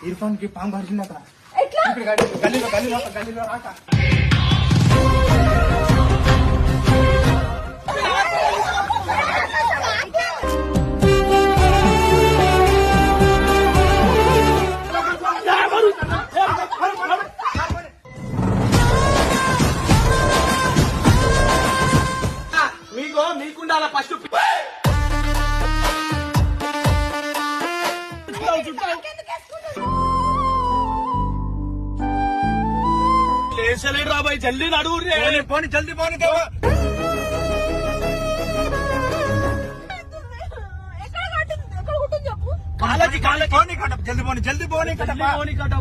ఇర్ఫాన్ కి పాము కరిచిందట. గల్లీలో రాక మీకుండాల ఫస్ట్ లేసలే రాబాయ్ జల్దీ నడువు పోని జల్దీ పోని కాలేజీ పోని కట్ట జల్దీ పోని కట్ట